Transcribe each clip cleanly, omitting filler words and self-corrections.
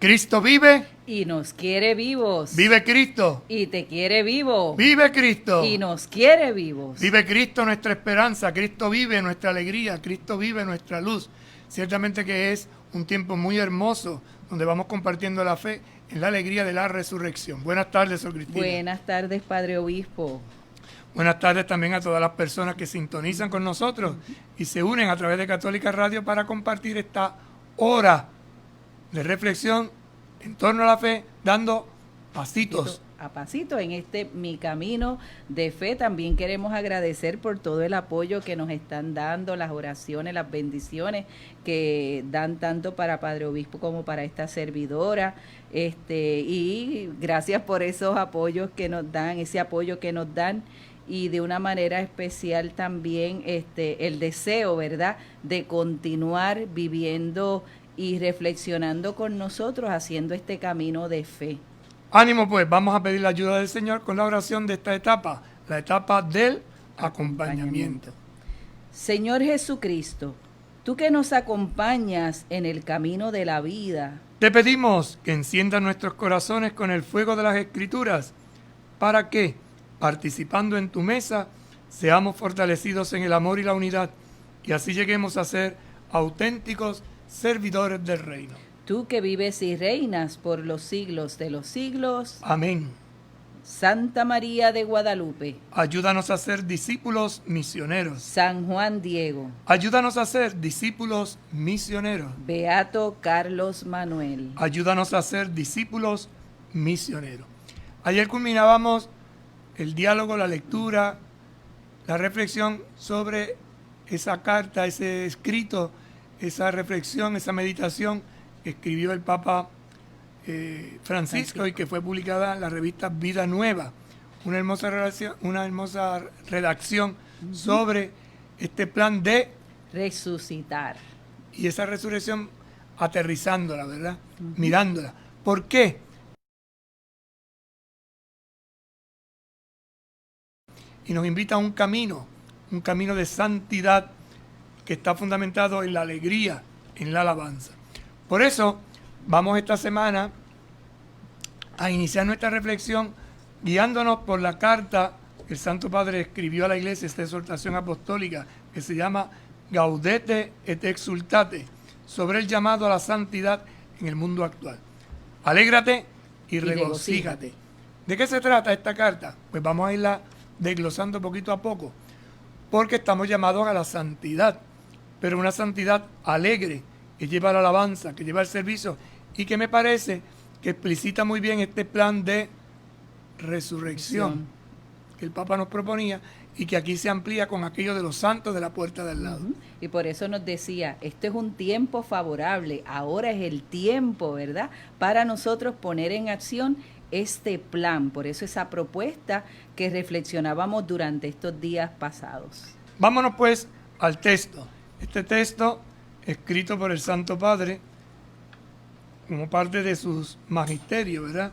Cristo vive y nos quiere vivos. Vive Cristo. Y te quiere vivo. Vive Cristo. Y nos quiere vivos. Vive Cristo nuestra esperanza. Cristo vive nuestra alegría. Cristo vive nuestra luz. Ciertamente que es un tiempo muy hermoso donde vamos compartiendo la fe en la alegría de la resurrección. Buenas tardes, Sor Cristina. Buenas tardes, Padre Obispo. Buenas tardes también a todas las personas que sintonizan con nosotros y se unen a través de Católica Radio para compartir esta hora de reflexión en torno a la fe, dando pasitos. A pasito en este Mi Camino de Fe. También queremos agradecer por todo el apoyo que nos están dando, las oraciones, las bendiciones que dan tanto para Padre Obispo como para esta servidora. Y gracias por esos apoyos que nos dan, ese apoyo que nos dan. Y de una manera especial también el deseo, ¿verdad?, de continuar viviendo y reflexionando con nosotros, haciendo este camino de fe. Ánimo pues, vamos a pedir la ayuda del Señor con la oración de esta etapa, la etapa del acompañamiento. Señor Jesucristo, tú que nos acompañas en el camino de la vida, te pedimos que enciendas nuestros corazones con el fuego de las Escrituras, para que, participando en tu mesa, seamos fortalecidos en el amor y la unidad, y así lleguemos a ser auténticos servidores del reino. Tú que vives y reinas por los siglos de los siglos. Amén. Santa María de Guadalupe, ayúdanos a ser discípulos misioneros. San Juan Diego, ayúdanos a ser discípulos misioneros. Beato Carlos Manuel, ayúdanos a ser discípulos misioneros. Ayer culminábamos el diálogo, la lectura, la reflexión sobre esa carta, ese escrito, esa reflexión, esa meditación que escribió el Papa Francisco y que fue publicada en la revista Vida Nueva. Una hermosa redacción sobre este plan de resucitar. Y esa resurrección aterrizándola, ¿verdad? Mirándola. ¿Por qué? Y nos invita a un camino de santidad que está fundamentado en la alegría, en la alabanza. Por eso, vamos esta semana a iniciar nuestra reflexión guiándonos por la carta que el Santo Padre escribió a la Iglesia, esta exhortación apostólica que se llama Gaudete et Exultate, sobre el llamado a la santidad en el mundo actual. Alégrate y regocíjate. ¿De qué se trata esta carta? Pues vamos a irla desglosando poquito a poco, porque estamos llamados a la santidad, pero una santidad alegre, que lleva la alabanza, que lleva el servicio, y que me parece que explicita muy bien este plan de resurrección que el Papa nos proponía y que aquí se amplía con aquello de los santos de la puerta del lado. Y por eso nos decía, este es un tiempo favorable, ahora es el tiempo, ¿verdad?, para nosotros poner en acción este plan. Por eso esa propuesta que reflexionábamos durante estos días pasados. Vámonos pues al texto. Este texto, escrito por el Santo Padre, como parte de sus magisterios, ¿verdad?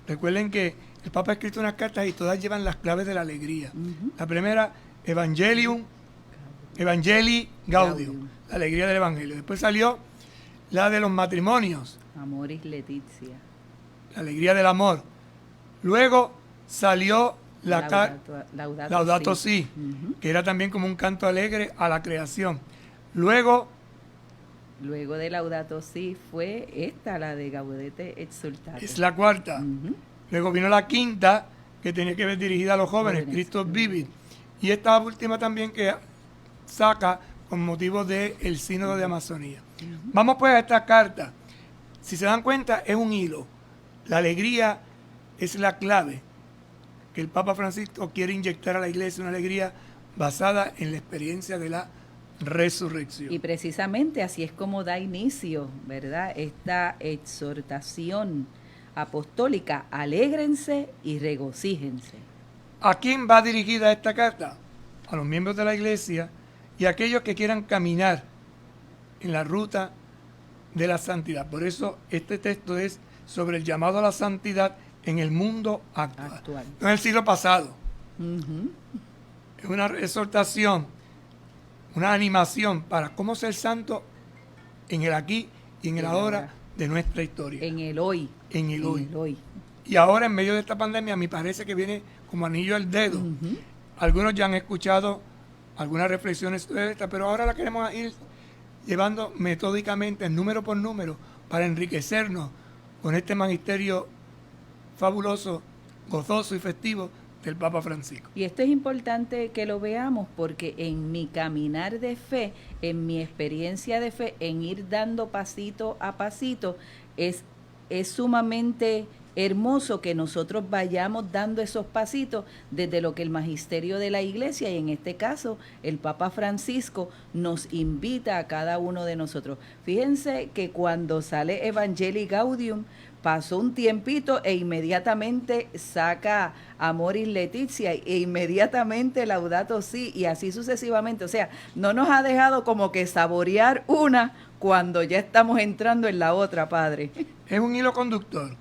Recuerden que el Papa ha escrito unas cartas y todas llevan las claves de la alegría. La primera, Evangelii Gaudium, la alegría del Evangelio. Después salió la de los matrimonios. Amoris Laetitia. La alegría del amor. Luego salió Laudato Si, que era también como un canto alegre a la creación. Luego de Laudato Si fue esta, la de Gaudete Exultate. Es la cuarta. Luego vino la quinta, que tenía que ver dirigida a los jóvenes, Cristo Vivit. Y esta última también que saca con motivo del Sínodo de Amazonía. Vamos pues a esta carta. Si se dan cuenta, es un hilo. La alegría es la clave que el Papa Francisco quiere inyectar a la Iglesia, una alegría basada en la experiencia de la resurrección. Y precisamente así es como da inicio, ¿verdad?, esta exhortación apostólica: alégrense y regocíjense. ¿A quién va dirigida esta carta? A los miembros de la Iglesia y a aquellos que quieran caminar en la ruta de la santidad. Por eso este texto es sobre el llamado a la santidad en el mundo actual. No en el siglo pasado. Es una exhortación, una animación para cómo ser santo en el aquí y en el ahora de nuestra historia. En el hoy. En el hoy. En el hoy. Y ahora, en medio de esta pandemia, me parece que viene como anillo al dedo. Ujú. Algunos ya han escuchado algunas reflexiones sobre esta, pero ahora la queremos ir llevando metódicamente, número por número, para enriquecernos con este magisterio fabuloso, gozoso y festivo del Papa Francisco. Y esto es importante que lo veamos porque en mi caminar de fe, en mi experiencia de fe, en ir dando pasito a pasito, es sumamente hermoso que nosotros vayamos dando esos pasitos desde lo que el magisterio de la Iglesia, y en este caso el Papa Francisco, nos invita a cada uno de nosotros. Fíjense que cuando sale Evangelii Gaudium, pasó un tiempito e inmediatamente saca Amoris Laetitia e inmediatamente Laudato Si, y así sucesivamente. O sea, no nos ha dejado como que saborear una cuando ya estamos entrando en la otra, Padre. Es un hilo conductor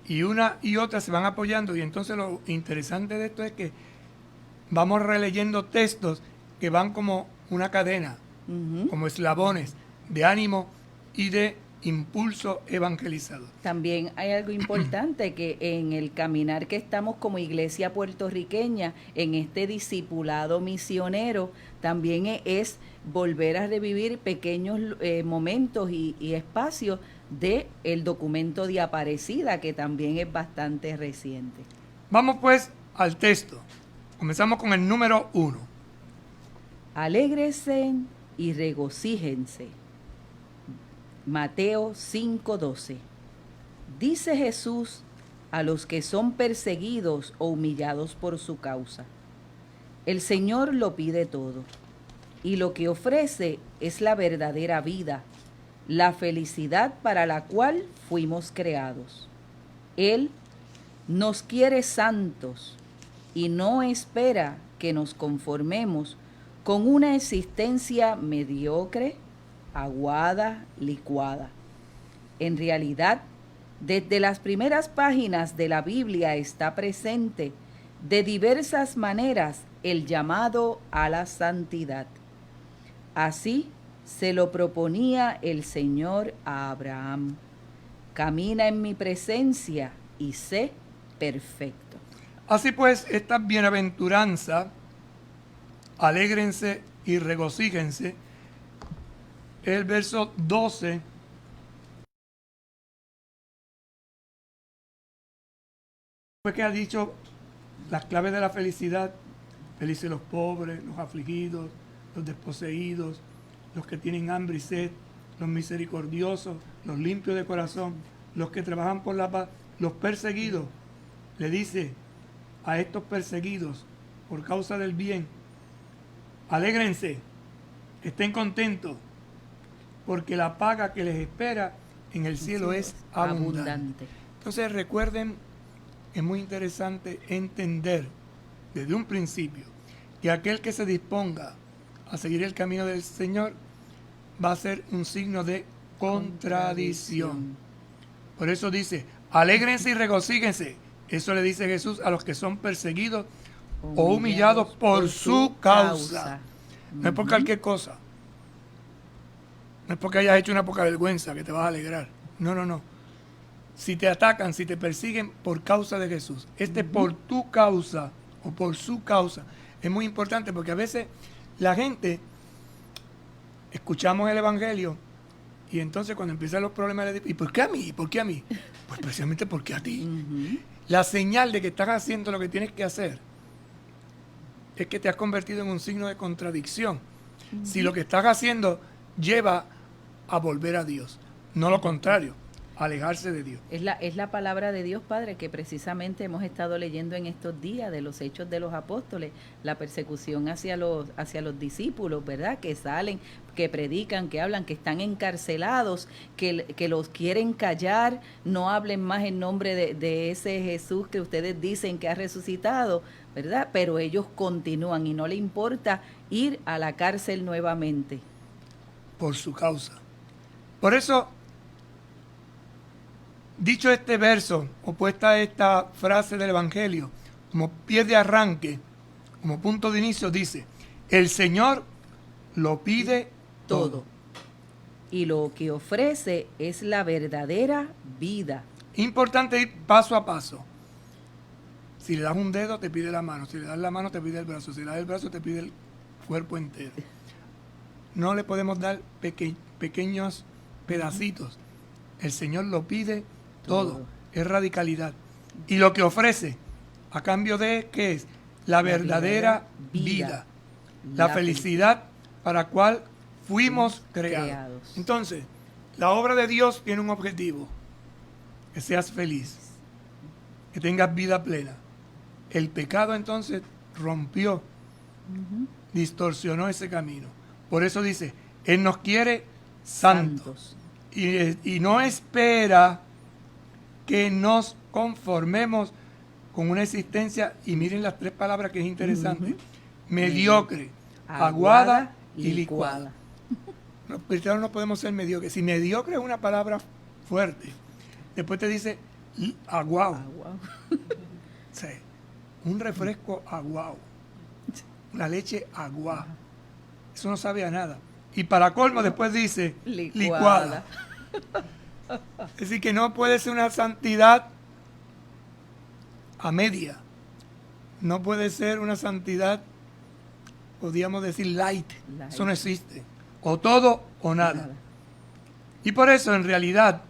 y una y otra se van apoyando, y entonces lo interesante de esto es que vamos releyendo textos que van como una cadena, como eslabones de ánimo y de impulso evangelizador. También hay algo importante, que en el caminar que estamos como iglesia puertorriqueña, en este discipulado misionero, también es volver a revivir pequeños momentos y espacios del documento de Aparecida, que también es bastante reciente. Vamos pues al texto. Comenzamos con el número 1. Alégrense y regocíjense. Mateo 5:12. Dice Jesús a los que son perseguidos o humillados por su causa: el Señor lo pide todo, y lo que ofrece es la verdadera vida, la felicidad para la cual fuimos creados. Él nos quiere santos y no espera que nos conformemos con una existencia mediocre, aguada, licuada. En realidad, desde las primeras páginas de la Biblia está presente de diversas maneras el llamado a la santidad. Así se lo proponía el Señor a Abraham: camina en mi presencia y sé perfecto. Así pues, esta bienaventuranza, alégrense y regocíjense, el verso 12, después que ha dicho las claves de la felicidad: felices los pobres, los afligidos, los desposeídos, los que tienen hambre y sed, los misericordiosos, los limpios de corazón, los que trabajan por la paz, los perseguidos. Le dice a estos perseguidos por causa del bien: alégrense, estén contentos, porque la paga que les espera en el cielo es abundante. Entonces recuerden, es muy interesante entender desde un principio que aquel que se disponga a seguir el camino del Señor va a ser un signo de contradicción. Por eso dice: alégrense y regocíguense. Eso le dice Jesús a los que son perseguidos o humillados por su causa. No es por cualquier cosa. No es porque hayas hecho una poca vergüenza que te vas a alegrar. No, no, no. Si te atacan, si te persiguen por causa de Jesús, por tu causa o por su causa, es muy importante, porque a veces la gente escuchamos el Evangelio y entonces cuando empiezan los problemas, ¿y por qué a mí? ¿Por qué a mí? Pues precisamente porque a ti. La señal de que estás haciendo lo que tienes que hacer es que te has convertido en un signo de contradicción. Si lo que estás haciendo lleva a volver a Dios, no lo contrario, alejarse de Dios. Es la palabra de Dios, Padre, que precisamente hemos estado leyendo en estos días de los Hechos de los Apóstoles, la persecución hacia los discípulos, ¿verdad? Que salen, que predican, que hablan, que están encarcelados, que los quieren callar, no hablen más en nombre de ese Jesús que ustedes dicen que ha resucitado, ¿verdad? Pero ellos continúan y no le importa ir a la cárcel nuevamente. Por su causa. Por eso, dicho este verso, o puesta esta frase del Evangelio, como pie de arranque, como punto de inicio, dice: el Señor lo pide todo. y lo que ofrece es la verdadera vida. Importante ir paso a paso. Si le das un dedo, te pide la mano. Si le das la mano, te pide el brazo. Si le das el brazo, te pide el cuerpo entero. No le podemos dar pequeños pedacitos. El Señor lo pide todo. Es radicalidad. Y lo que ofrece, a cambio de, ¿qué es? La verdadera vida. La felicidad para la cual fuimos creados. Entonces, la obra de Dios tiene un objetivo. Que seas feliz. Que tengas vida plena. El pecado entonces rompió, distorsionó ese camino. Por eso dice, Él nos quiere santos. Y no espera que nos conformemos con una existencia, y miren las 3 palabras que es interesante, mediocre, aguada y licuada. Los cristianos no podemos ser mediocres. Si mediocre es una palabra fuerte, después te dice aguado. Sí, un refresco aguado, la leche aguada. Eso no sabe a nada. Y para colmo después dice licuada. Es decir, que no puede ser una santidad a media. No puede ser una santidad, podríamos decir, light. Eso no existe. O todo o nada. Y por eso, en realidad,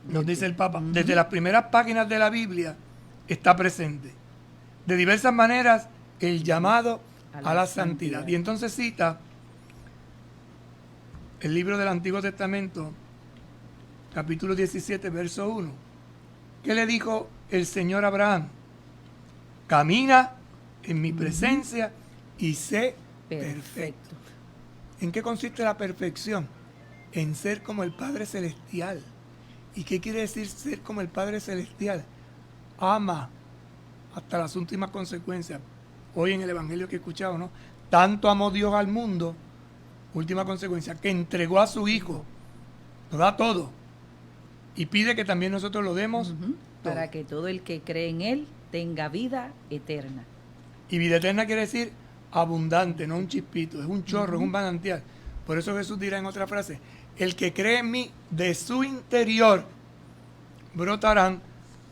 nos dice el Papa, desde las primeras páginas de la Biblia está presente. De diversas maneras, el llamado a la santidad. Y entonces cita el libro del Antiguo Testamento, capítulo 17, verso 1. ¿Qué le dijo el Señor a Abraham? Camina en mi presencia y sé perfecto. ¿En qué consiste la perfección? En ser como el Padre Celestial. ¿Y qué quiere decir ser como el Padre Celestial? Ama hasta las últimas consecuencias. Hoy en el Evangelio que he escuchado, ¿no? Tanto amó Dios al mundo, última consecuencia, que entregó a su Hijo. Lo da todo. Y pide que también nosotros lo demos todo. Para que todo el que cree en Él tenga vida eterna. Y vida eterna quiere decir abundante, no un chispito, es un chorro, es un manantial. Por eso Jesús dirá en otra frase, el que cree en mí, de su interior brotarán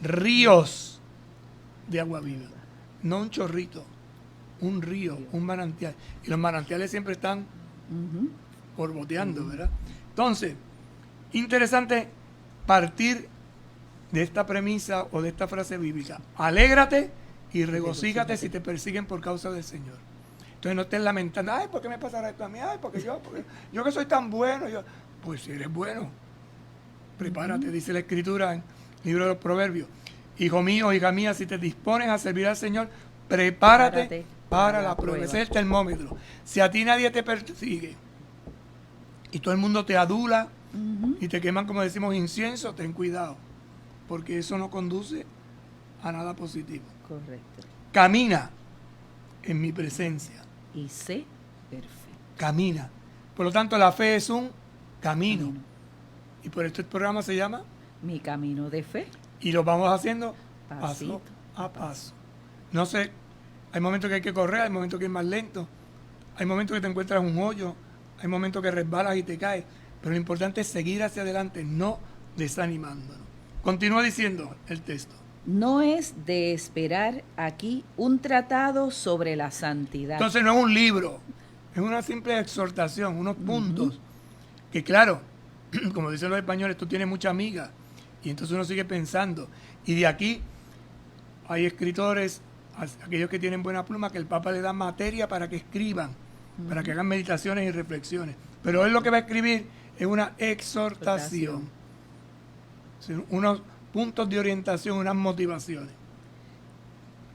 ríos de agua viva. No un chorrito, un río, un manantial. Y los manantiales siempre están borboteando, ¿verdad? Entonces, interesante partir de esta premisa o de esta frase bíblica. Alégrate y regocígate si te persiguen por causa del Señor. Entonces no estés lamentando, ay, ¿por qué me pasará esto a mí? Ay, porque yo que soy tan bueno. Pues si eres bueno, prepárate, dice la Escritura en el libro de los Proverbios. Hijo mío, hija mía, si te dispones a servir al Señor, prepárate para la prueba. Ese es el termómetro. Si a ti nadie te persigue y todo el mundo te adula y te queman, como decimos, incienso, ten cuidado, porque eso no conduce a nada positivo. Correcto. Camina en mi presencia. Y sé perfecto. Camina. Por lo tanto, la fe es un camino. Y por esto el programa se llama Mi Camino de Fe. Y lo vamos haciendo Pasito paso a paso. No sé, hay momentos que hay que correr, hay momentos que es más lento, hay momentos que te encuentras un hoyo, hay momentos que resbalas y te caes, pero lo importante es seguir hacia adelante, no desanimándonos. Continúa diciendo el texto. No es de esperar aquí un tratado sobre la santidad. Entonces no es un libro, es una simple exhortación, unos puntos que, claro, como dicen los españoles, tú tienes mucha amiga y entonces uno sigue pensando. Y de aquí hay escritores, aquellos que tienen buena pluma, que el Papa le da materia para que escriban, para que hagan meditaciones y reflexiones. Pero él lo que va a escribir es una exhortación. Unos puntos de orientación, unas motivaciones.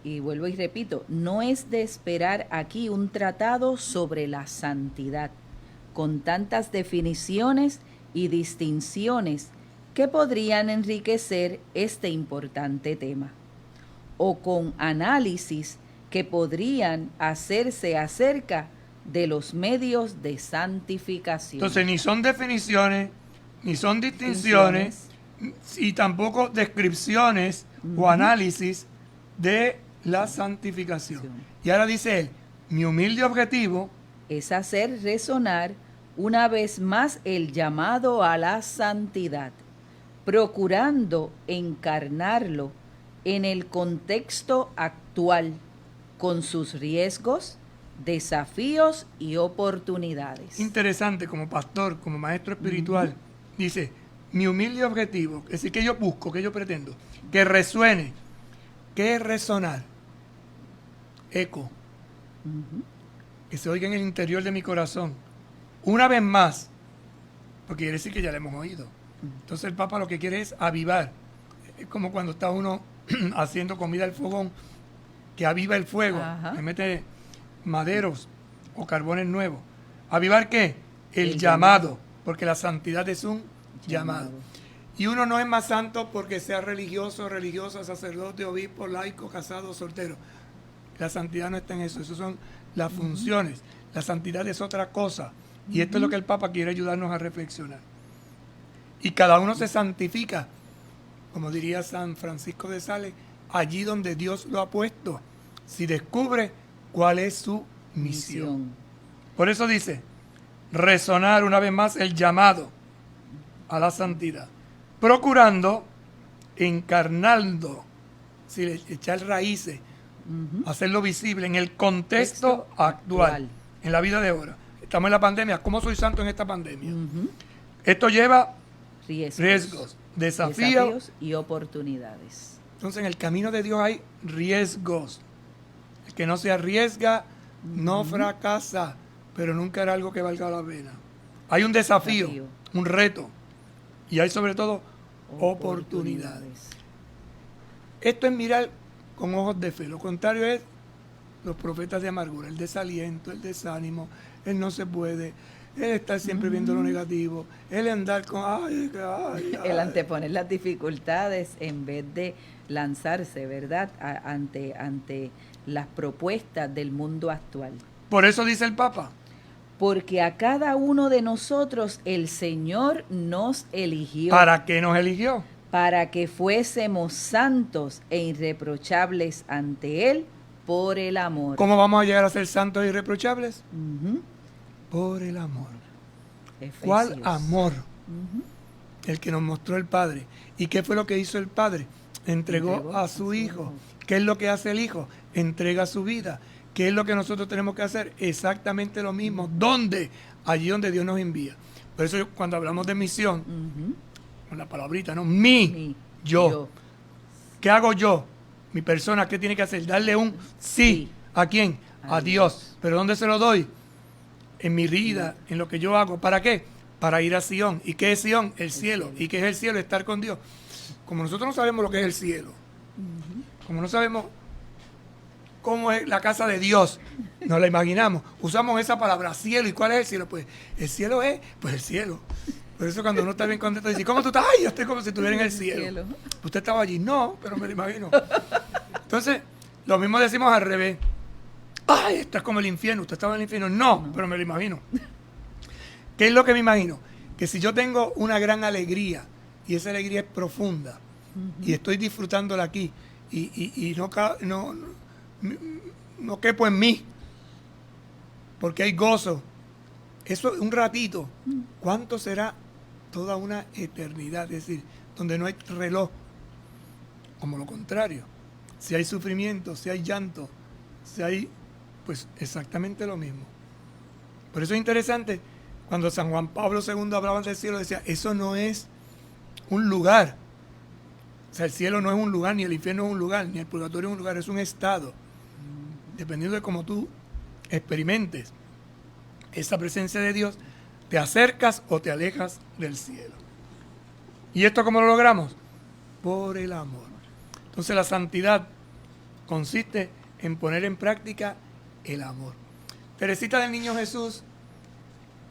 Y vuelvo y repito, no es de esperar aquí un tratado sobre la santidad, con tantas definiciones y distinciones que podrían enriquecer este importante tema, o con análisis que podrían hacerse acerca de los medios de santificación. Entonces, ni son definiciones, ni son distinciones, y tampoco descripciones o análisis de la santificación. Y ahora dice él, mi humilde objetivo es hacer resonar una vez más el llamado a la santidad, procurando encarnarlo en el contexto actual, con sus riesgos, desafíos y oportunidades. Interesante, como pastor, como maestro espiritual, dice, mi humilde objetivo, es decir, que yo busco, que yo pretendo, que resuene. ¿Qué es resonar? Eco. Que se oiga en el interior de mi corazón. Una vez más, porque quiere decir que ya lo hemos oído. Entonces el Papa lo que quiere es avivar. Es como cuando está uno haciendo comida al fogón, que aviva el fuego, le mete maderos o carbones nuevos. ¿Avivar qué? El llamado, porque la santidad es un llamado. Y uno no es más santo porque sea religioso, religiosa, sacerdote, obispo, laico, casado, soltero. La santidad no está en eso, esas son las funciones. La santidad es otra cosa. Y esto es lo que el Papa quiere ayudarnos a reflexionar. Y cada uno se santifica, como diría San Francisco de Sales, allí donde Dios lo ha puesto, si descubre cuál es su misión. Por eso dice, resonar una vez más el llamado a la santidad, procurando, encarnando, echar raíces, hacerlo visible en el contexto actual, en la vida de ahora. Estamos en la pandemia. ¿Cómo soy santo en esta pandemia? Esto lleva riesgos, desafíos y oportunidades. Entonces en el camino de Dios hay riesgos. El que no se arriesga no fracasa, pero nunca hará algo que valga la pena. Hay un desafío, un reto, y hay sobre todo oportunidades. Esto es mirar con ojos de fe. Lo contrario es los profetas de amargura, el desaliento, el desánimo, el no se puede, el estar siempre viendo lo negativo, el andar con el anteponer las dificultades en vez de lanzarse, ¿verdad?, ante las propuestas del mundo actual. Por eso dice el Papa, porque a cada uno de nosotros el Señor nos eligió. ¿Para qué nos eligió? Para que fuésemos santos e irreprochables ante Él por el amor. ¿Cómo vamos a llegar a ser santos e irreprochables? Por el amor. Efesios. ¿Cuál amor? El que nos mostró el Padre. ¿Y qué fue lo que hizo el Padre? Entregó a su Hijo. ¿Qué es lo que hace el Hijo? Entrega su vida. ¿Qué es lo que nosotros tenemos que hacer? Exactamente lo mismo. ¿Dónde? Allí donde Dios nos envía. Por eso cuando hablamos de misión, con la palabrita, ¿no? Yo. ¿Qué hago yo? Mi persona, ¿qué tiene que hacer? Darle un sí. ¿A quién? A Dios. ¿Pero dónde se lo doy? En mi vida, en lo que yo hago. ¿Para qué? Para ir a Sion. ¿Y qué es Sion? El cielo. ¿Y qué es el cielo? Estar con Dios. Como nosotros no sabemos lo que es el cielo, como no sabemos cómo es la casa de Dios, nos la imaginamos. Usamos esa palabra, cielo. ¿Y cuál es el cielo? Pues el cielo es, pues el cielo. Por eso cuando uno está bien contento, dice, ¿cómo tú estás? Ay, yo estoy como si estuviera en el cielo. ¿Usted estaba allí? No, pero me lo imagino. Entonces, lo mismo decimos al revés. Ay, esto es como el infierno. ¿Usted estaba en el infierno? No, pero me lo imagino. ¿Qué es lo que me imagino? Que si yo tengo una gran alegría, y esa alegría es profunda, y estoy disfrutándola aquí, y no quepo en mí, porque hay gozo. Eso es un ratito. ¿Cuánto será toda una eternidad? Es decir, donde no hay reloj. Como lo contrario. Si hay sufrimiento, si hay llanto, si hay, pues exactamente lo mismo. Por eso es interesante, cuando San Juan Pablo II hablaba del cielo, decía, eso no es un lugar. O sea, el cielo no es un lugar, ni el infierno es un lugar, ni el purgatorio es un lugar, es un estado. Dependiendo de cómo tú experimentes esa presencia de Dios, te acercas o te alejas del cielo. ¿Y esto cómo lo logramos? Por el amor. Entonces la santidad consiste en poner en práctica el amor. Teresita del Niño Jesús,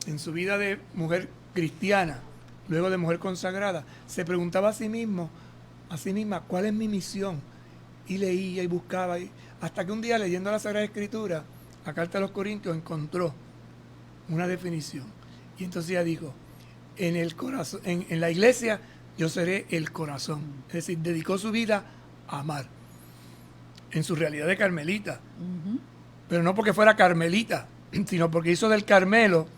en su vida de mujer cristiana, luego de mujer consagrada, se preguntaba a sí misma, ¿cuál es mi misión? Y leía y buscaba, hasta que un día, leyendo la Sagrada Escritura, la Carta a los Corintios, encontró una definición. Y entonces ella dijo, en el corazón, en la iglesia yo seré el corazón. Es decir, dedicó su vida a amar. En su realidad de carmelita. Pero no porque fuera carmelita, sino porque hizo del Carmelo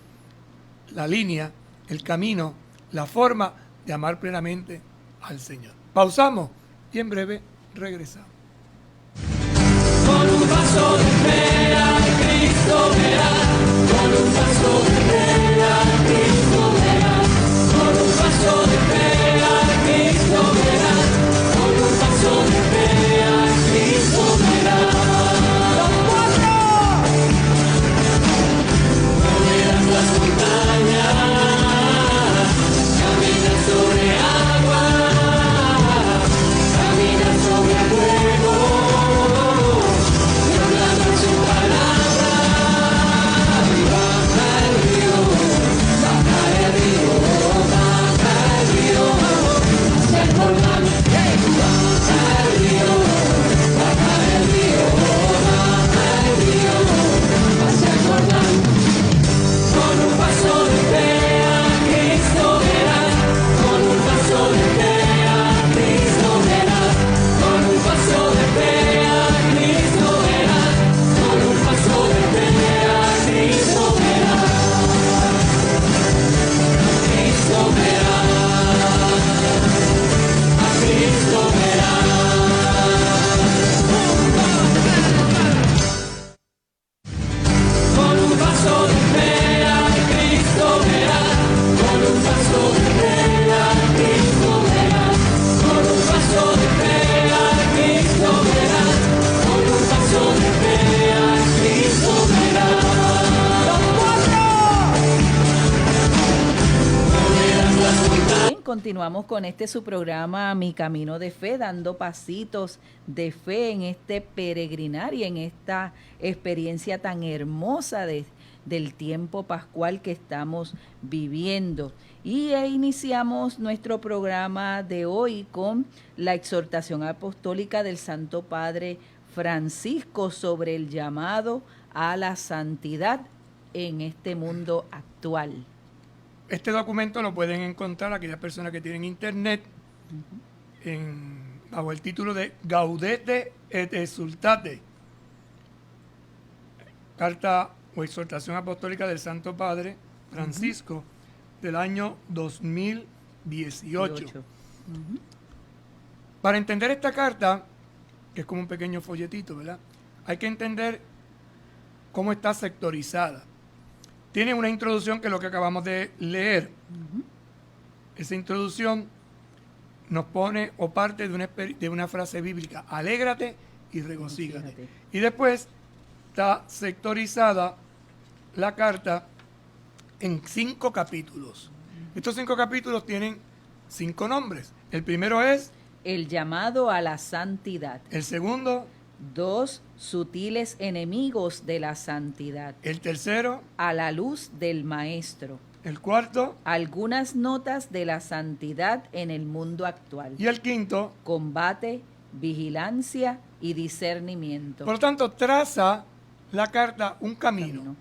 la línea, el camino, la forma de amar plenamente al Señor. Pausamos y en breve regresamos. Con un paso de fe a Cristo verás, con un paso de fe a Cristo verás, con un paso de fe a Cristo verás, con un paso de fe a Cristo verás. ¡Los cuatro! Moverás las montañas, caminas sobre agua, caminas sobre fuego. Continuamos con su programa Mi Camino de Fe, dando pasitos de fe en este peregrinar y en esta experiencia tan hermosa del tiempo pascual que estamos viviendo. Y iniciamos nuestro programa de hoy con la exhortación apostólica del Santo Padre Francisco sobre el llamado a la santidad en este mundo actual. Este documento lo pueden encontrar aquellas personas que tienen internet bajo el título de Gaudete et Exsultate, carta o exhortación apostólica del Santo Padre Francisco del año 2018. Para entender esta carta, que es como un pequeño folletito, ¿verdad? Hay que entender cómo está sectorizada. Tiene una introducción que es lo que acabamos de leer. Esa introducción nos pone o parte de una frase bíblica: alégrate y regocígate. Y después está sectorizada la carta en 5 capítulos. Estos 5 capítulos tienen 5 nombres. El primero es el llamado a la santidad. El segundo, 2 sutiles enemigos de la santidad. El tercero, a la luz del Maestro. El cuarto, algunas notas de la santidad en el mundo actual. Y el quinto, combate, vigilancia y discernimiento. Por lo tanto, traza la carta un camino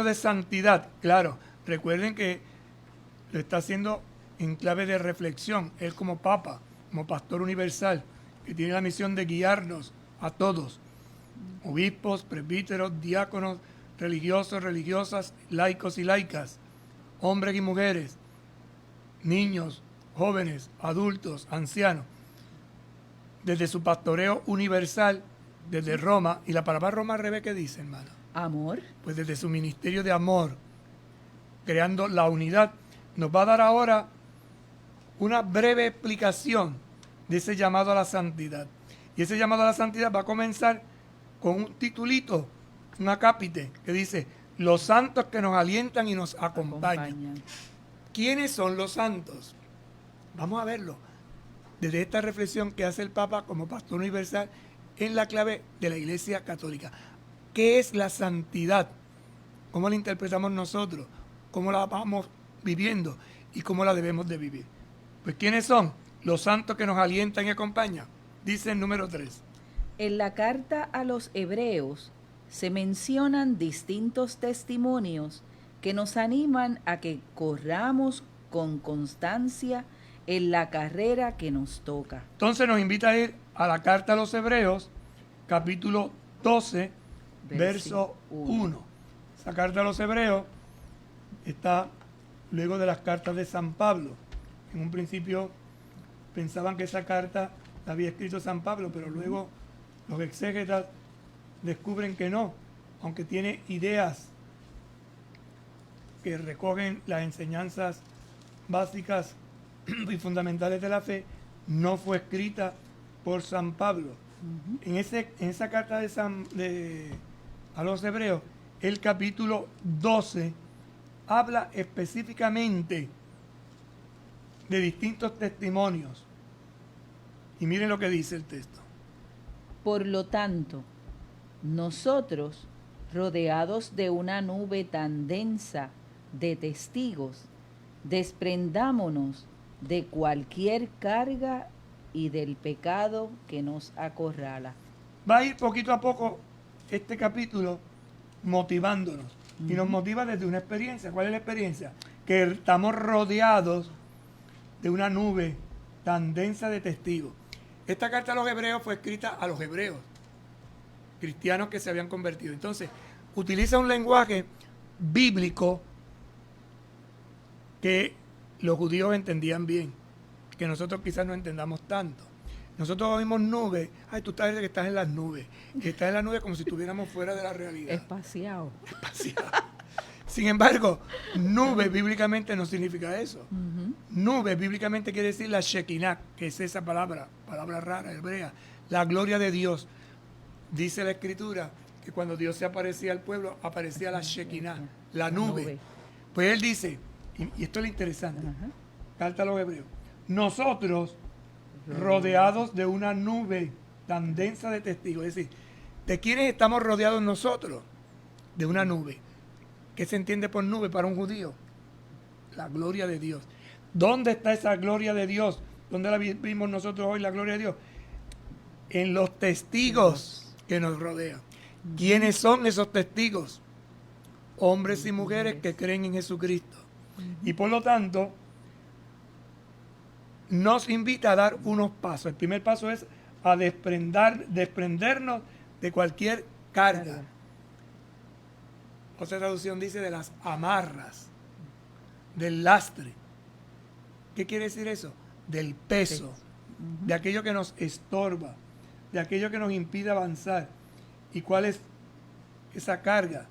de santidad. Claro, recuerden que lo está haciendo en clave de reflexión. Él como Papa, como Pastor Universal, que tiene la misión de guiarnos a todos, obispos, presbíteros, diáconos, religiosos, religiosas, laicos y laicas, hombres y mujeres, niños, jóvenes, adultos, ancianos, desde su pastoreo universal, desde Roma. Y la palabra Roma al revés, ¿qué dice, hermano? Amor. Pues desde su ministerio de amor, creando la unidad, nos va a dar ahora una breve explicación de ese llamado a la santidad. Y ese llamado a la santidad va a comenzar con un titulito, un acápite, que dice: los santos que nos alientan y nos acompañan. ¿Quiénes son los santos? Vamos a verlo desde esta reflexión que hace el Papa como Pastor Universal en la clave de la Iglesia Católica. ¿Qué es la santidad? ¿Cómo la interpretamos nosotros? ¿Cómo la vamos viviendo? ¿Y cómo la debemos de vivir? Pues ¿quiénes son? Los santos que nos alientan y acompañan. Dice el número 3. En la carta a los Hebreos se mencionan distintos testimonios que nos animan a que corramos con constancia en la carrera que nos toca. Entonces nos invita a ir a la carta a los Hebreos, capítulo 12, verso 1. Esa carta a los Hebreos está luego de las cartas de San Pablo. En un principio pensaban que esa carta la había escrito San Pablo, pero luego los exégetas descubren que no, aunque tiene ideas que recogen las enseñanzas básicas y fundamentales de la fe, no fue escrita por San Pablo. En esa carta a los hebreos, el capítulo 12 habla específicamente de distintos testimonios. Y miren lo que dice el texto. Por lo tanto, nosotros, rodeados de una nube tan densa de testigos, desprendámonos de cualquier carga y del pecado que nos acorrala. Va a ir poquito a poco este capítulo motivándonos. Y nos motiva desde una experiencia. ¿Cuál es la experiencia? Que estamos rodeados de una nube tan densa de testigos. Esta carta a los hebreos fue escrita a los hebreos, cristianos que se habían convertido. Entonces, utiliza un lenguaje bíblico que los judíos entendían bien, que nosotros quizás no entendamos tanto. Nosotros oímos nubes, ay, tú estás que estás en las nubes. Y estás en las nubes como si estuviéramos fuera de la realidad. Espaciado. Sin embargo, nube bíblicamente no significa eso. Nube bíblicamente quiere decir la Shekinah, que es esa palabra rara, hebrea, la gloria de Dios. Dice la Escritura que cuando Dios se aparecía al pueblo, aparecía la Shekinah, la nube. Pues él dice, y esto es lo interesante, carta a los hebreos, nosotros, rodeados de una nube tan densa de testigos, es decir, ¿de quiénes estamos rodeados nosotros? De una nube. ¿Qué se entiende por nube para un judío? La gloria de Dios. ¿Dónde está esa gloria de Dios? ¿Dónde la vimos nosotros hoy, la gloria de Dios? En los testigos que nos rodean. ¿Quiénes son esos testigos? Hombres y mujeres que creen en Jesucristo. Y por lo tanto, nos invita a dar unos pasos. El primer paso es a desprendernos de cualquier carga. Otra traducción dice de las amarras, del lastre. ¿Qué quiere decir eso? Del peso, de aquello que nos estorba, de aquello que nos impide avanzar. ¿Y cuál es esa carga?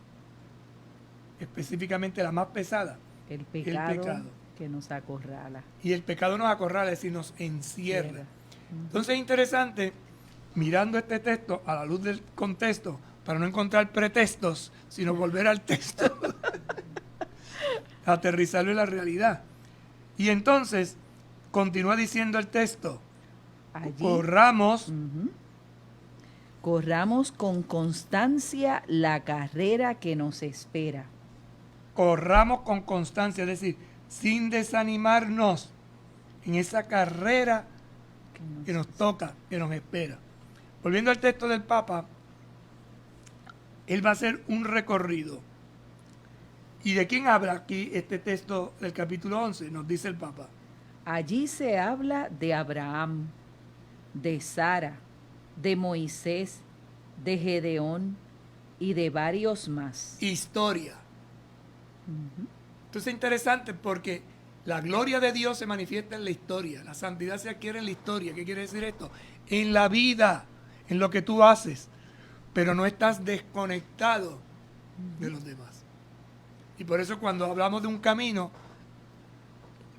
Específicamente la más pesada. El pecado que nos acorrala. Y el pecado nos acorrala, es decir, nos encierra. Entonces es interesante, mirando este texto a la luz del contexto, para no encontrar pretextos, sino volver al texto, aterrizarlo en la realidad. Y entonces, continúa diciendo el texto, allí, corramos con constancia la carrera que nos espera. Corramos con constancia, es decir, sin desanimarnos en esa carrera que nos toca, que nos espera. Volviendo al texto del Papa, él va a hacer un recorrido. ¿Y de quién habla aquí este texto del capítulo 11? Nos dice el Papa. Allí se habla de Abraham, de Sara, de Moisés, de Gedeón y de varios más. Historia. Entonces es interesante porque la gloria de Dios se manifiesta en la historia. La santidad se adquiere en la historia. ¿Qué quiere decir esto? En la vida, en lo que tú haces. Pero no estás desconectado de los demás. Y por eso cuando hablamos de un camino,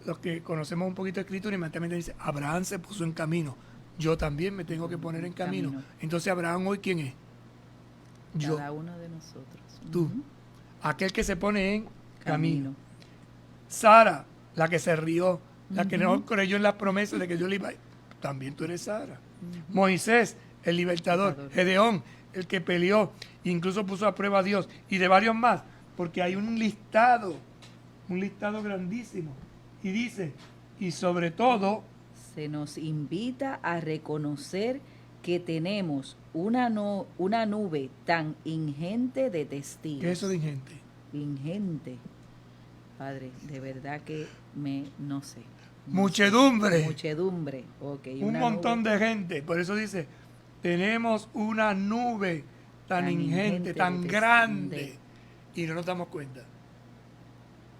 los que conocemos un poquito de escritura, inmediatamente dice, Abraham se puso en camino. Yo también me tengo que poner en camino. Entonces Abraham hoy, ¿quién es? Yo. Cada uno de nosotros. Tú. Aquel que se pone en camino. Sara, la que se rió, la que no creyó en las promesas de que yo le iba. También tú eres Sara. Moisés, el libertador. Gedeón, el que peleó, incluso puso a prueba a Dios, y de varios más, porque hay un listado grandísimo. Y dice, y sobre todo, se nos invita a reconocer que tenemos una nube tan ingente de testigos. ¿Qué es eso de ingente? Ingente. Padre, de verdad que no sé. Muchedumbre. Muchedumbre, ok. Un montón de gente. Por eso dice, tenemos una nube tan ingente, tan grande. Y no nos damos cuenta.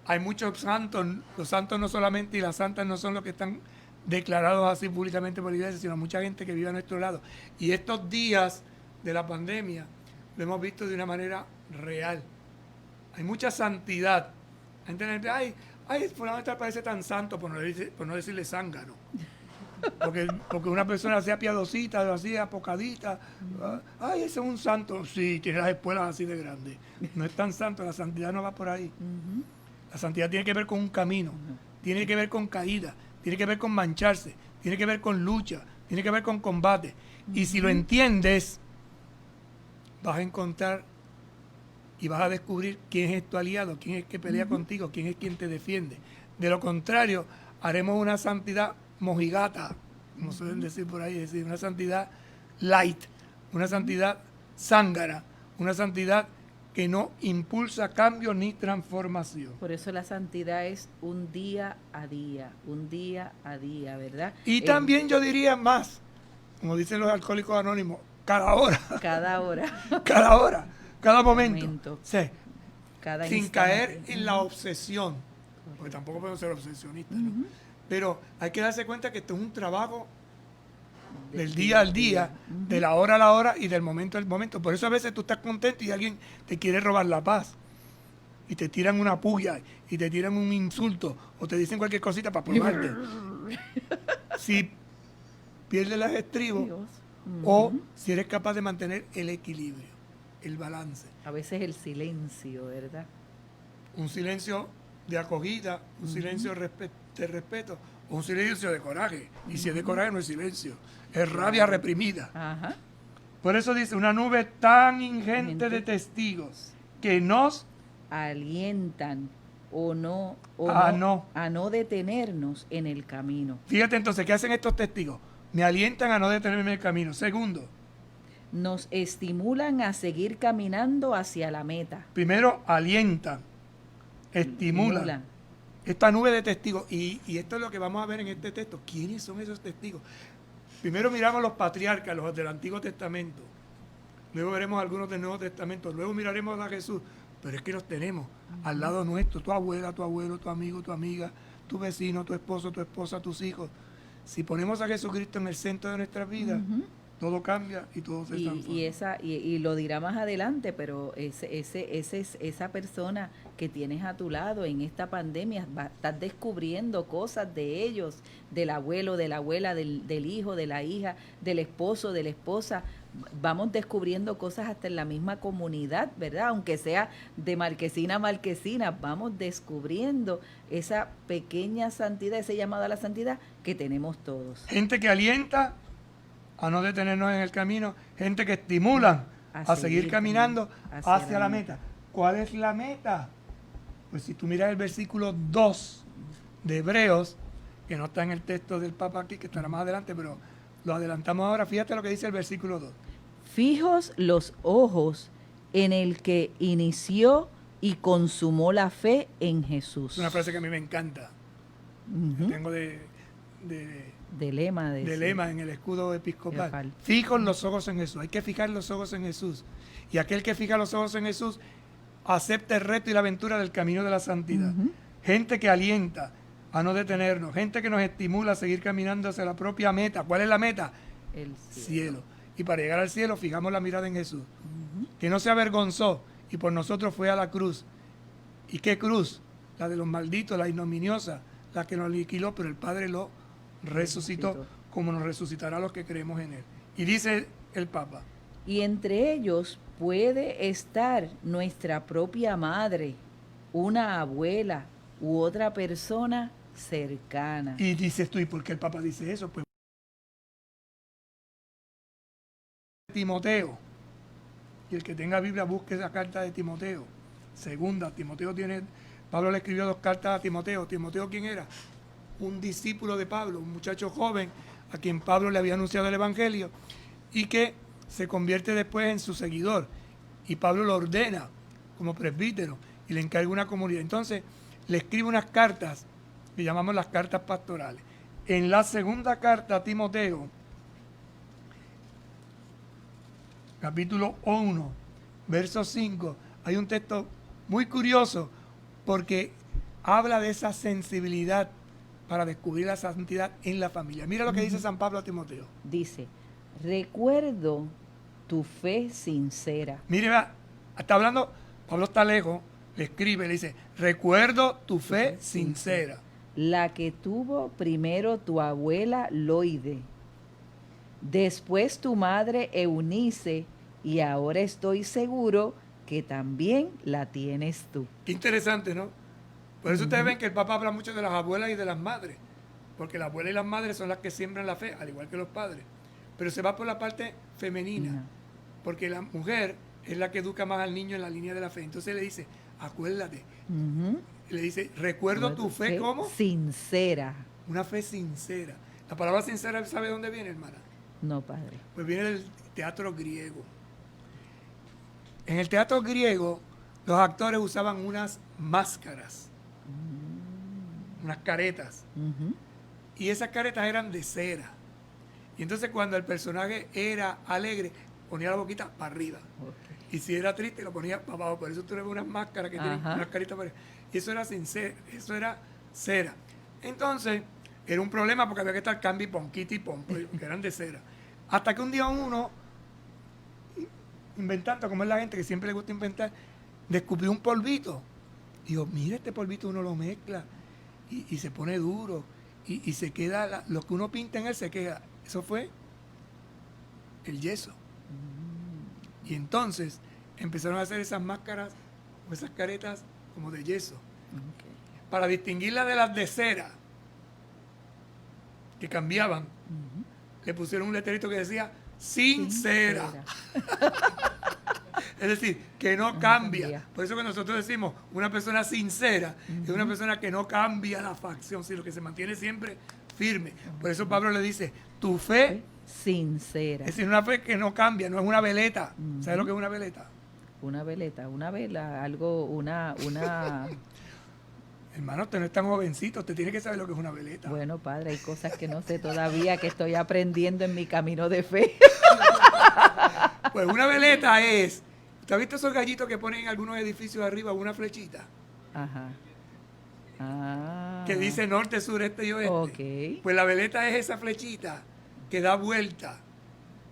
Hay muchos santos, los santos no solamente y las santas no son los que están declarados así públicamente por la iglesia, sino mucha gente que vive a nuestro lado. Y estos días de la pandemia lo hemos visto de una manera real. Hay mucha santidad. La gente dice, ay, fulano de tal parece tan santo, por no decirle zángano. Porque una persona sea piadosita, así apocadita, ay, ese es un santo. Sí, tiene las espuelas así de grandes. No es tan santo, la santidad no va por ahí. La santidad tiene que ver con un camino, tiene que ver con caída, tiene que ver con mancharse, tiene que ver con lucha, tiene que ver con combate. Y si lo entiendes, vas a encontrar y vas a descubrir quién es tu aliado, quién es el que pelea contigo, quién es quien te defiende. De lo contrario, haremos una santidad mojigata, como suelen decir por ahí, es decir, una santidad light, una santidad zángara, una santidad que no impulsa cambio ni transformación. Por eso la santidad es un día a día, ¿verdad? Y también yo diría más, como dicen los alcohólicos anónimos, cada hora. Cada hora. Cada hora, cada momento. Sí, Cada sin instante. caer en la obsesión, porque tampoco podemos ser obsesionistas, ¿no? Pero hay que darse cuenta que esto es un trabajo del día al día, de la hora a la hora y del momento al momento. Por eso a veces tú estás contento y alguien te quiere robar la paz. Y te tiran una puya, y te tiran un insulto, o te dicen cualquier cosita para probarte. Si pierdes los estribos, Dios. o si eres capaz de mantener el equilibrio, el balance. A veces el silencio, ¿verdad? Un silencio de acogida, un silencio de respeto, o un silencio de coraje. Y si es de coraje no es silencio, es rabia reprimida. Ajá. Por eso dice, una nube tan ingente de testigos que nos Alientan a no detenernos en el camino. Fíjate entonces, ¿qué hacen estos testigos? Me alientan a no detenerme en el camino. Segundo, Nos estimulan a seguir caminando hacia la meta. primero, alientan, estimulan. Esta nube de testigos. Y esto es lo que vamos a ver en este texto. ¿Quiénes son esos testigos? Primero miramos los patriarcas, los del Antiguo Testamento. Luego veremos algunos del Nuevo Testamento. Luego miraremos a Jesús. Pero es que los tenemos al lado nuestro. Tu abuela, tu abuelo, tu amigo, tu amiga, tu vecino, tu esposo, tu esposa, tus hijos. Si ponemos a Jesucristo en el centro de nuestras vidas, todo cambia y todo se transforma. Y lo dirá más adelante, pero esa persona que tienes a tu lado en esta pandemia, estás descubriendo cosas de ellos, del abuelo, de la abuela, del hijo, de la hija, del esposo, de la esposa. Vamos descubriendo cosas hasta en la misma comunidad, ¿verdad? Aunque sea de marquesina a marquesina, vamos descubriendo esa pequeña santidad, ese llamado a la santidad que tenemos todos. Gente que alienta a no detenernos en el camino, gente que estimula a seguir caminando hacia la meta. ¿Cuál es la meta? Pues si tú miras el versículo 2 de Hebreos, que no está en el texto del Papa aquí, que estará más adelante, pero lo adelantamos ahora, fíjate lo que dice el versículo 2. Fijos los ojos en el que inició y consumó la fe en Jesús. Es una frase que a mí me encanta. Ujú. Tengo de lema lema en el escudo episcopal. Episcopal. Fijo los ojos en Jesús. Hay que fijar los ojos en Jesús. Y aquel que fija los ojos en Jesús acepta el reto y la aventura del camino de la santidad. Gente que alienta a no detenernos. Gente que nos estimula a seguir caminando hacia la propia meta. ¿Cuál es la meta? El Cielo. Y para llegar al cielo fijamos la mirada en Jesús. Que no se avergonzó y por nosotros fue a la cruz. ¿Y qué cruz? La de los malditos, la ignominiosa, la que nos aniquiló, pero el Padre lo resucitó, como nos resucitará a los que creemos en Él. Y dice el Papa. Y entre ellos puede estar nuestra propia madre, una abuela u otra persona cercana. Y dices tú, ¿y por qué el Papa dice eso? Pues Timoteo. Y el que tenga Biblia busque esa carta de Timoteo. Segunda, Pablo le escribió 2 cartas a Timoteo. ¿Timoteo quién era? Un discípulo de Pablo, un muchacho joven a quien Pablo le había anunciado el Evangelio y que se convierte después en su seguidor. Y Pablo lo ordena como presbítero y le encarga una comunidad. Entonces le escribe unas cartas que llamamos las cartas pastorales. En la segunda carta a Timoteo, capítulo 1, verso 5, hay un texto muy curioso porque habla de esa sensibilidad para descubrir la santidad en la familia. Mira lo que dice San Pablo a Timoteo. Dice, recuerdo tu fe sincera. Mire, va, está hablando, Pablo está lejos, le escribe, le dice, recuerdo tu fe sincera. La que tuvo primero tu abuela Loide, después tu madre Eunice, y ahora estoy seguro que también la tienes tú. Qué interesante, ¿no? Por eso ustedes ven que el Papa habla mucho de las abuelas y de las madres, porque las abuelas y las madres son las que siembran la fe, al igual que los padres. Pero se va por la parte femenina, porque la mujer es la que educa más al niño en la línea de la fe. Entonces le dice, acuérdate. Le dice, recuerdo tu fe, ¿cómo? Sincera. Una fe sincera. La palabra sincera, ¿sabe dónde viene, hermana? No, padre. Pues viene del teatro griego. En el teatro griego, los actores usaban unas máscaras, unas caretas. Y esas caretas eran de cera. Y entonces cuando el personaje era alegre, ponía la boquita para arriba. Y si era triste, lo ponía para abajo. Por eso tú ves unas máscaras que tienen unas caritas para arriba. Y eso era sincero, eso era cera. Entonces, era un problema porque había que estar cambi, ponquita y pom, que eran de cera. Hasta que un día uno, inventando, como es la gente que siempre le gusta inventar, descubrió un polvito. Y dijo, mira, este polvito uno lo mezcla y se pone duro. Y se queda, lo que uno pinta en él se queda. Eso fue el yeso. Y entonces empezaron a hacer esas máscaras o esas caretas como de yeso. Para distinguirla de las de cera, que cambiaban, le pusieron un letrerito que decía sincera. Es decir, que no cambia. Por eso que nosotros decimos, una persona sincera es una persona que no cambia la facción, sino que se mantiene siempre firme. Por eso Pablo le dice, tu fe sincera. Es decir, una fe que no cambia, no es una veleta. ¿Sabes lo que es una veleta? Una veleta, una vela, algo, una... Hermano, usted no es tan jovencito, usted tiene que saber lo que es una veleta. Bueno, padre, hay cosas que no sé todavía, que estoy aprendiendo en mi camino de fe. Pues una veleta es... ¿Usted ha visto esos gallitos que ponen en algunos edificios arriba una flechita? Ajá. Ah. Que dice norte, sur, este y oeste. Ok. Pues la veleta es esa flechita que da vuelta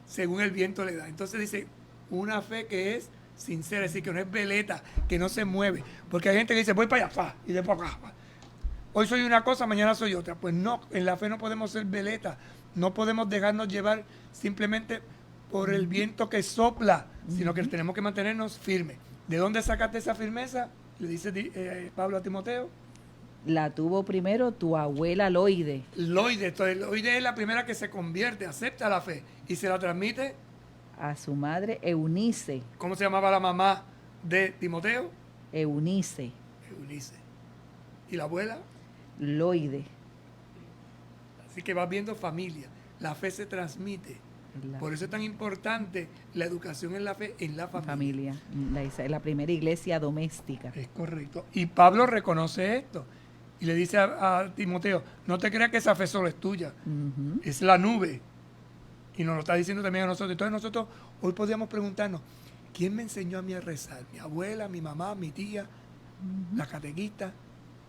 según el viento le da. Entonces dice, una fe que es sincera, es decir, que no es veleta, que no se mueve. Porque hay gente que dice, voy para allá, y de para acá. Hoy soy una cosa, mañana soy otra. Pues no, en la fe no podemos ser veleta. No podemos dejarnos llevar simplemente por el viento que sopla, sino que tenemos que mantenernos firmes. ¿De dónde sacaste esa firmeza? Le dice Pablo a Timoteo. La tuvo primero tu abuela Loide. Loide, entonces Loide es la primera que se convierte, acepta la fe y se la transmite a su madre Eunice. ¿Cómo se llamaba la mamá de Timoteo? Eunice. Eunice. ¿Y la abuela? Loide. Así que vas viendo familia. La fe se transmite. Por eso es tan importante la educación en la fe en la familia. La primera iglesia doméstica. Es correcto. Y Pablo reconoce esto. Y le dice a Timoteo, no te creas que esa fe solo es tuya. Es la nube. Y nos lo está diciendo también a nosotros. Entonces nosotros hoy podríamos preguntarnos, ¿quién me enseñó a mí a rezar? ¿Mi abuela, mi mamá, mi tía, la catequista?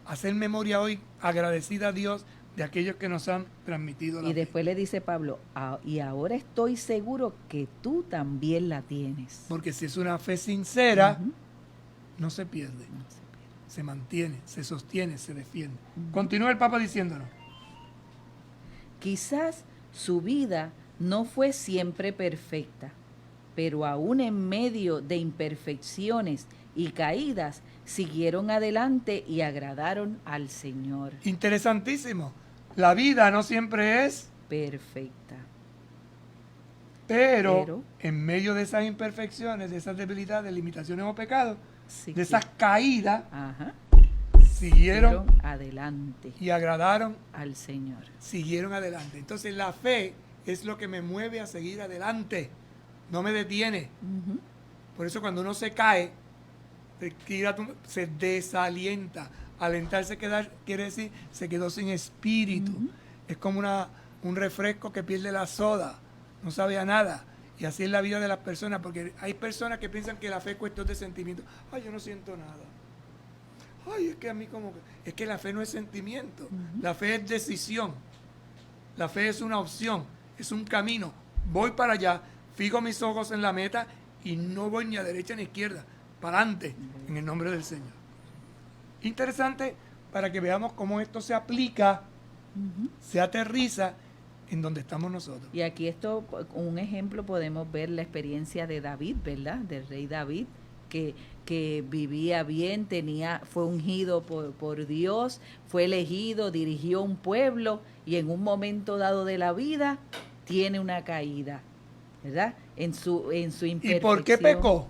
Hacer memoria hoy agradecida a Dios de aquellos que nos han transmitido la fe. Y después le dice Pablo, y ahora estoy seguro que tú también la tienes. Porque si es una fe sincera, no se pierde. Se mantiene, se sostiene, se defiende. Continúa el Papa diciéndonos. Quizás su vida no fue siempre perfecta, pero aún en medio de imperfecciones y caídas, siguieron adelante y agradaron al Señor. Interesantísimo. La vida no siempre es perfecta. Pero en medio de esas imperfecciones, de esas debilidades, limitaciones o pecados, de esas caídas, siguieron adelante y agradaron al Señor. Siguieron adelante. Entonces la fe es lo que me mueve a seguir adelante, no me detiene. Por eso cuando uno se cae, se desalienta. Alentarse, quedar, quiere decir, se quedó sin espíritu. Es como un refresco que pierde la soda, no sabe a nada. Y así es la vida de las personas, porque hay personas que piensan que la fe es cuestión de sentimientos. Ay, yo no siento nada. ay, es que a mí como que... Es que la fe no es sentimiento, la fe es decisión, la fe es una opción, es un camino. Voy para allá, fijo mis ojos en la meta y no voy ni a derecha ni a izquierda, para adelante, en el nombre del Señor. Interesante para que veamos cómo esto se aplica, se aterriza en donde estamos nosotros. Y aquí un ejemplo podemos ver la experiencia de David, ¿verdad? Del rey David, que vivía bien, fue ungido por Dios, fue elegido, dirigió un pueblo y en un momento dado de la vida tiene una caída, ¿verdad? En su imperfección. ¿Y por qué pecó?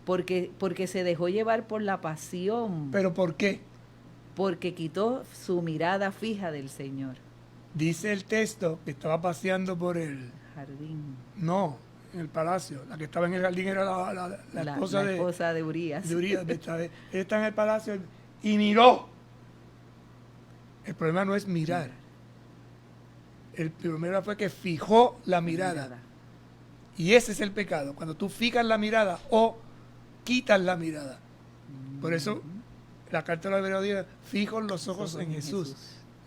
Porque se dejó llevar por la pasión. ¿Pero por qué? Porque quitó su mirada fija del Señor. Dice el texto que estaba paseando por el Jardín. No, en el palacio. La que estaba en el jardín era la esposa de Urías. De Urías. Él está en el palacio y miró. El problema no es mirar. El problema fue que fijó la mirada. Y ese es el pecado. Cuando tú fijas la mirada o quitas la mirada. Por eso la carta de los Hebreos dice, fijo los ojos en Jesús.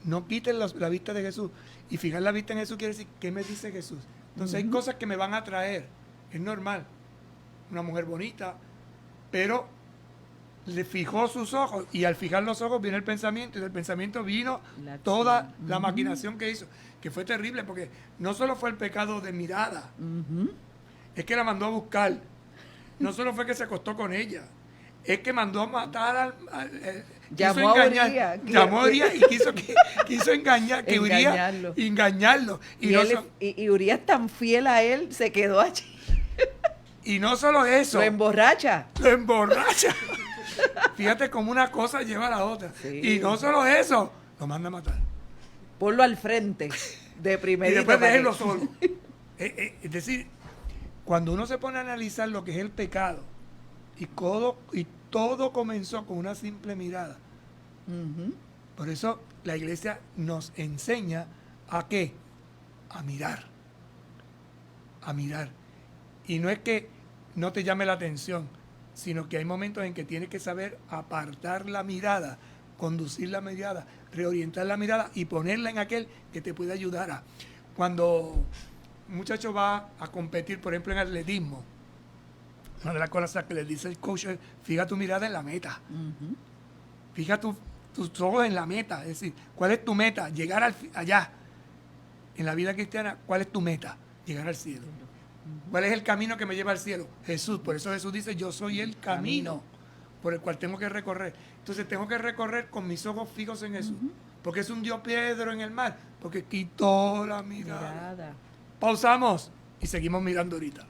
No quiten la vista de Jesús. Y fijar la vista en Jesús quiere decir, ¿qué me dice Jesús? Entonces hay cosas que me van a atraer. Es normal. Una mujer bonita, pero le fijó sus ojos. Y al fijar los ojos viene el pensamiento. Y del pensamiento vino toda la maquinación que hizo. Que fue terrible porque no solo fue el pecado de mirada. Es que la mandó a buscar. No solo fue que se acostó con ella. Es que mandó a matar llamó a Urías y quiso engañarlo. Y Urías tan fiel a él se quedó allí. Y no solo eso. Lo emborracha. Fíjate cómo una cosa lleva a la otra. Sí. Y no solo eso, lo manda a matar. Ponlo al frente de primerito. Y después déjenlo solo. Es decir, cuando uno se pone a analizar lo que es el pecado, y todo comenzó con una simple mirada. Por eso la iglesia nos enseña ¿a qué? A mirar. A mirar. Y no es que no te llame la atención, sino que hay momentos en que tienes que saber apartar la mirada, conducir la mirada, reorientar la mirada y ponerla en aquel que te puede ayudar Cuando un muchacho va a competir, por ejemplo, en atletismo, una de las cosas que le dice el coach es, fija tu mirada en la meta. Fija tus ojos en la meta. Es decir, ¿cuál es tu meta? Llegar allá. En la vida cristiana, ¿cuál es tu meta? Llegar al cielo. ¿Cuál es el camino que me lleva al cielo? Jesús. Por eso Jesús dice, yo soy el camino por el cual tengo que recorrer. Entonces tengo que recorrer con mis ojos fijos en Jesús. Porque es hundió Pedro en el mar. Porque quitó la mirada. Pausamos y seguimos mirando ahorita.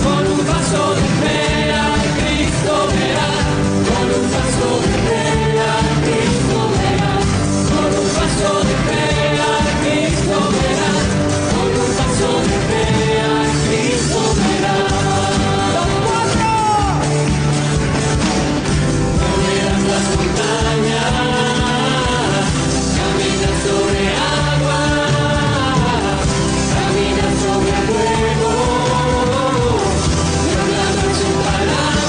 Con un paso de fe a Cristo verás, con un paso de fe a Cristo verás, con un paso de fe a Cristo verás, con un paso de fe a Cristo verás. ¡Los cuatro! Moverás las montañas, caminas sobre agua, caminas sobre fuego. Su palabra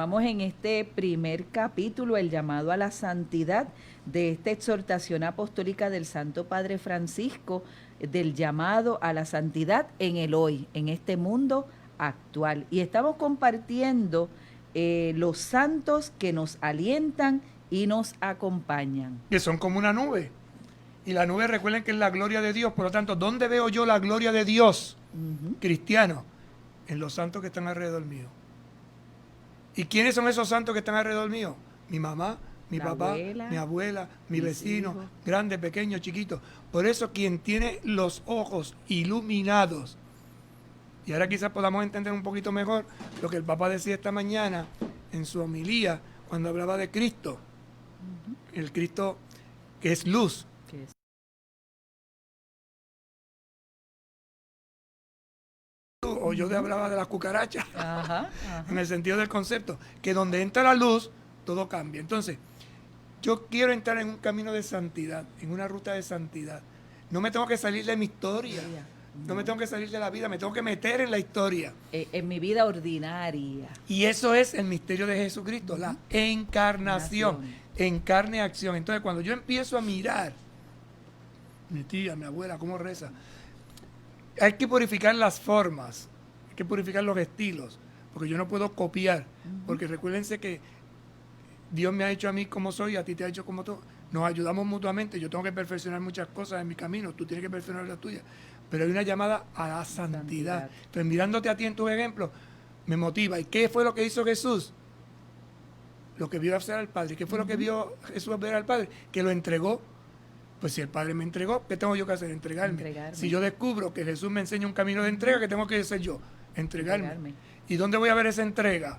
continuamos en este primer capítulo, el llamado a la santidad, de esta exhortación apostólica del Santo Padre Francisco, del llamado a la santidad en el hoy, en este mundo actual. Y estamos compartiendo los santos que nos alientan y nos acompañan. Que son como una nube. Y la nube, recuerden que es la gloria de Dios. Por lo tanto, ¿dónde veo yo la gloria de Dios? Cristiano, en los santos que están alrededor mío. ¿Y quiénes son esos santos que están alrededor mío? Mi mamá, mi papá, mi abuela, mi vecino, hijos, grande, pequeño, chiquito. Por eso quien tiene los ojos iluminados, y ahora quizás podamos entender un poquito mejor lo que el Papa decía esta mañana en su homilía cuando hablaba de Cristo. El Cristo que es luz. que es O yo hablaba de las cucarachas. Ajá, ajá. En el sentido del concepto, que donde entra la luz, todo cambia. Entonces, yo quiero entrar en un camino de santidad, en una ruta de santidad. No me tengo que salir de mi historia, no me tengo que salir de la vida, me tengo que meter en la historia. En mi vida ordinaria. Y eso es el misterio de Jesucristo, la encarnación, en carne y acción. Entonces, cuando yo empiezo a mirar, mi tía, mi abuela, cómo reza, hay que purificar las formas, hay que purificar los estilos, porque yo no puedo copiar, porque recuérdense que Dios me ha hecho a mí como soy, a ti te ha hecho como tú, nos ayudamos mutuamente, yo tengo que perfeccionar muchas cosas en mi camino, tú tienes que perfeccionar las tuyas, pero hay una llamada a la santidad. Entonces, mirándote a ti en tus ejemplos, me motiva. ¿Y qué fue lo que hizo Jesús? Lo que vio hacer al Padre. ¿Qué fue lo que vio Jesús ver al Padre? Que lo entregó. Pues si el Padre me entregó, ¿qué tengo yo que hacer? Entregarme. Si yo descubro que Jesús me enseña un camino de entrega, ¿qué tengo que hacer yo? Entregarme. ¿Y dónde voy a ver esa entrega?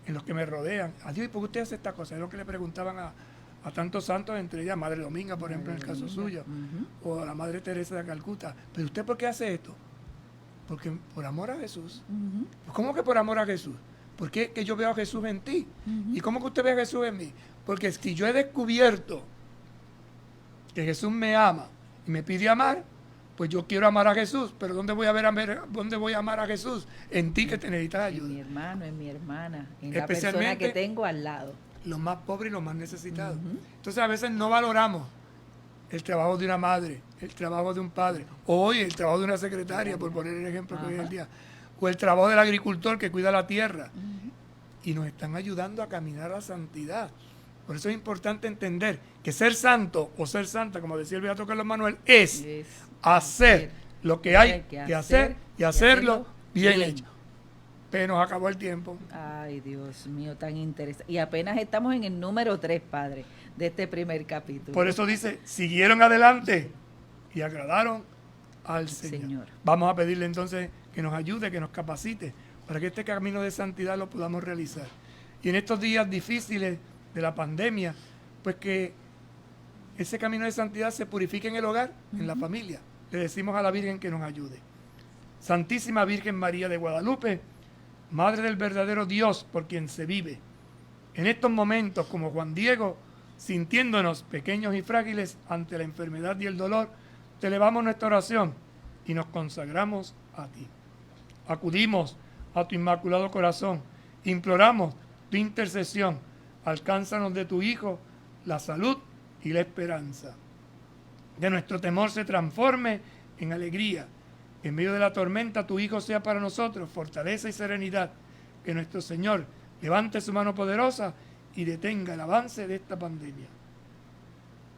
En los que me rodean. A Dios, ¿y por qué usted hace esta cosa? Es lo que le preguntaban a tantos santos, entre ellas Madre Dominga, por ejemplo, en el caso suyo, o a la Madre Teresa de Calcuta. ¿Pero usted por qué hace esto? Porque por amor a Jesús. ¿Cómo que por amor a Jesús? ¿Por qué que yo veo a Jesús en ti? ¿Y cómo que usted ve a Jesús en mí? Porque si yo he descubierto que Jesús me ama y me pide amar, pues yo quiero amar a Jesús, pero ¿dónde voy a amar a Jesús? En ti, que te necesitas ayuda. En mi hermano, en mi hermana, en la Especialmente persona que tengo al lado. Los más pobres y los más necesitados. Entonces a veces no valoramos el trabajo de una madre, el trabajo de un padre, o hoy el trabajo de una secretaria, por poner el ejemplo que hoy es el día, o el trabajo del agricultor que cuida la tierra. Y nos están ayudando a caminar a la santidad. Por eso es importante entender que ser santo o ser santa, como decía el Beato Carlos Manuel, es hacer lo que hay que hacer y hacerlo bien hecho. Pero nos acabó el tiempo. Ay, Dios mío, tan interesante. Y apenas estamos en el número 3, Padre, de este primer capítulo. Por eso dice, siguieron adelante y agradaron al Señor. Vamos a pedirle entonces que nos ayude, que nos capacite, para que este camino de santidad lo podamos realizar. Y en estos días difíciles de la pandemia, pues que ese camino de santidad se purifique en el hogar, en la familia. Le decimos a la Virgen que nos ayude. Santísima Virgen María de Guadalupe, Madre del verdadero Dios por quien se vive. En estos momentos, como Juan Diego, sintiéndonos pequeños y frágiles ante la enfermedad y el dolor, te elevamos nuestra oración y nos consagramos a ti. Acudimos a tu inmaculado corazón, imploramos tu intercesión, alcánzanos de tu Hijo la salud y la esperanza. Que nuestro temor se transforme en alegría. En medio de la tormenta tu Hijo sea para nosotros fortaleza y serenidad. Que nuestro Señor levante su mano poderosa y detenga el avance de esta pandemia.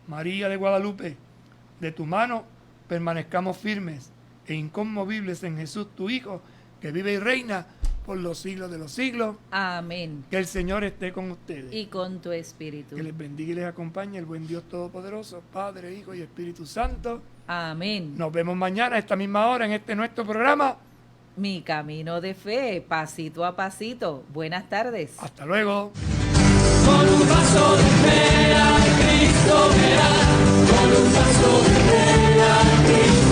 María de Guadalupe, de tu mano permanezcamos firmes e inconmovibles en Jesús tu Hijo, que vive y reina por los siglos de los siglos. Amén. Que el Señor esté con ustedes. Y con tu espíritu. Que les bendiga y les acompañe el buen Dios Todopoderoso, Padre, Hijo y Espíritu Santo. Amén. Nos vemos mañana a esta misma hora en este nuestro programa. Mi camino de fe, pasito a pasito. Buenas tardes. Hasta luego. Con un paso de fe a Cristo verás, con un paso de fe a Cristo